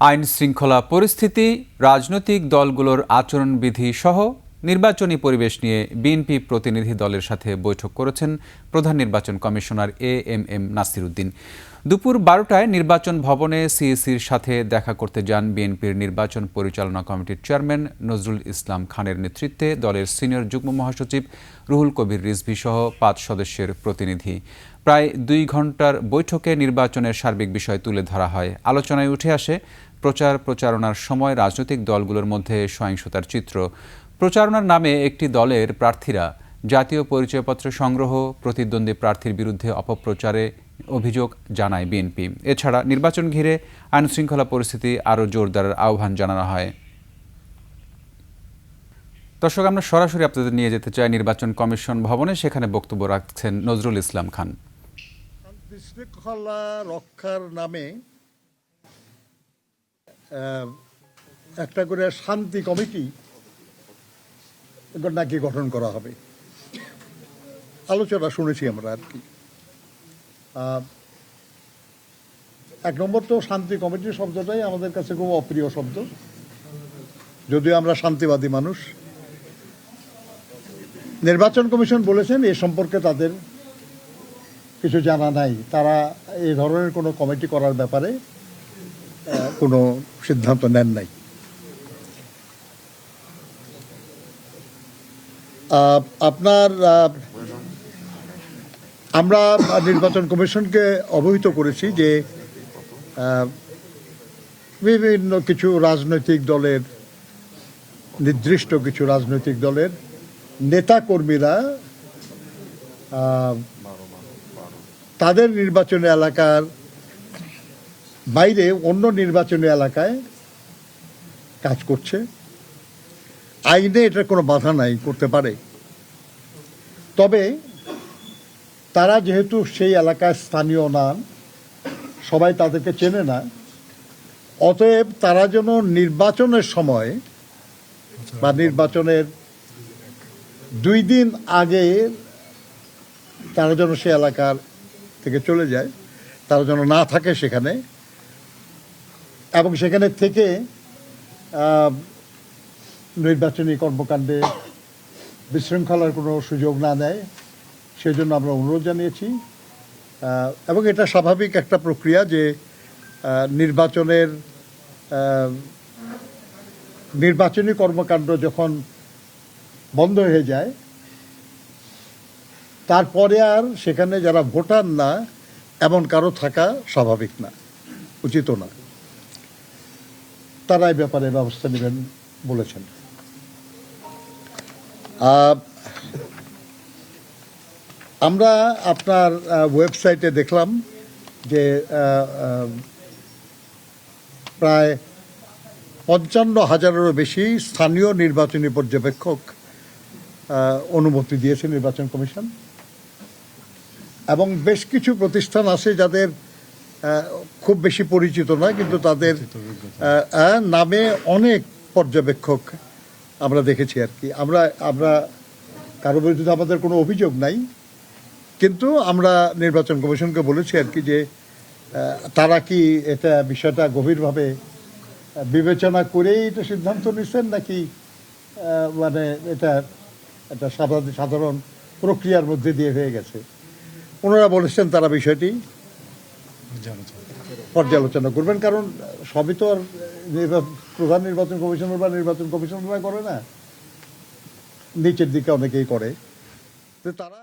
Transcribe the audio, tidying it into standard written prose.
আইন শৃঙ্খলা পরিস্থিতি, রাজনৈতিক দলগুলোর আচরণবিধি সহ নির্বাচনী পরিবেশ নিয়ে বিএনপি প্রতিনিধি দলের সাথে বৈঠক করেছেন প্রধান নির্বাচন কমিশনার এএমএম নাসির উদ্দিন। দুপুর ১২টায় নির্বাচন ভবনে সিইসির সাথে দেখা করতে যান বিএনপির নির্বাচন পরিচালনা কমিটির চেয়ারম্যান নজরুল ইসলাম খানের নেতৃত্বে দলের সিনিয়র যুগ্ম মহাসচিব রুহুল কবির রিজভী সহ ৫ সদস্যের প্রতিনিধি। প্রায় ২ ঘণ্টার বৈঠকে নির্বাচনের সার্বিক বিষয় তুলে ধরা হয়। আলোচনায় উঠে আসে প্রচারণার সময় রাজনৈতিক দলগুলোর মধ্যে সহিংসতার চিত্র। প্রচারণার নামে একটি দলের প্রার্থীরা জাতীয় পরিচয়পত্র সংগ্রহ, প্রতিদ্বন্দ্বী প্রার্থীর বিরুদ্ধে অপপ্রচারে অভিযোগ জানায় বিএনপি। এছাড়া নির্বাচন ঘিরে আইনশৃঙ্খলা পরিস্থিতি আরও জোরদারের আহ্বান জানানো হয়। দর্শক, আমরা সরাসরি আপনাদের নিয়ে যেতে চাই নির্বাচন কমিশন ভবনে। সেখানে বক্তব্য রাখছেন নজরুল ইসলাম খান। শৃঙ্খলা রক্ষার নামে একটা করে শান্তি কমিটি নাকি গঠন করা হবে, আলোচনা শুনেছি আমরা আর কি। এক নম্বর তো শান্তি কমিটি শব্দটাই আমাদের কাছে খুব অপ্রিয় শব্দ, যদিও আমরা শান্তিবাদী মানুষ। নির্বাচন কমিশন বলেছেন এ সম্পর্কে তাদের কিছু জানা নাই, তারা এই ধরনের কোনো কমিটি করার ব্যাপারে কোনো সিদ্ধান্ত নেন নাই। আমরা নির্বাচন কমিশনকে অবহিত করেছি যে বিভিন্ন কিছু রাজনৈতিক দলের, নির্দিষ্ট কিছু রাজনৈতিক দলের নেতাকর্মীরা তাদের নির্বাচনী এলাকার বাইরে অন্য নির্বাচনী এলাকায় কাজ করছে। আইনে এটার কোনো বাধা নাই, করতে পারে। তবে তারা যেহেতু সেই এলাকায় স্থানীয় না, সবাই তাদেরকে চেনে না, অতএব তারা যেন নির্বাচনের সময় বা নির্বাচনের 2 দিন আগে তারা যেন সে এলাকার থেকে চলে যায়, তারা যেন না থাকে সেখানে, এবং সেখানে থেকে নির্বাচনী কর্মকাণ্ডে বিশৃঙ্খলার কোনো সুযোগ না দেয়, সেই জন্য আমরা অনুরোধ জানিয়েছি। এবং এটা স্বাভাবিক একটা প্রক্রিয়া যে নির্বাচনী কর্মকাণ্ড যখন বন্ধ হয়ে যায়, তারপরে আর সেখানে যারা ভোটার না এমন কারো থাকা স্বাভাবিক না, উচিত না। তারা এই ব্যাপারে ব্যবস্থা নেবেন বলেছেন। আমরা আপনার ওয়েবসাইটে দেখলাম যে প্রায় 55,000-এরও বেশি স্থানীয় নির্বাচনী পর্যবেক্ষক অনুমতি দিয়েছে নির্বাচন কমিশন, এবং বেশ কিছু প্রতিষ্ঠান আছে যাদের খুব বেশি পরিচিত নয়, কিন্তু তাদের নামে অনেক পর্যবেক্ষক আমরা দেখেছি আর কি। আমরা কারো বিরুদ্ধে আমাদের কোনো অভিযোগ নাই, কিন্তু আমরা নির্বাচন কমিশনকে বলেছি আর কি যে তারা কি এটা বিষয়টা গভীরভাবে বিবেচনা করেই এটা সিদ্ধান্ত নিচ্ছেন, নাকি মানে এটা একটা সাধারণ প্রক্রিয়ার মধ্যে দিয়ে হয়ে গেছে। ওনারা বলেছেন তারা বিষয়টি পর্যালোচনা করবেন, কারণ সবই তো আর প্রধান নির্বাচন কমিশনার বা নির্বাচন কমিশনাররা করে না, নিচের দিকে অনেকেই করে। তো তারা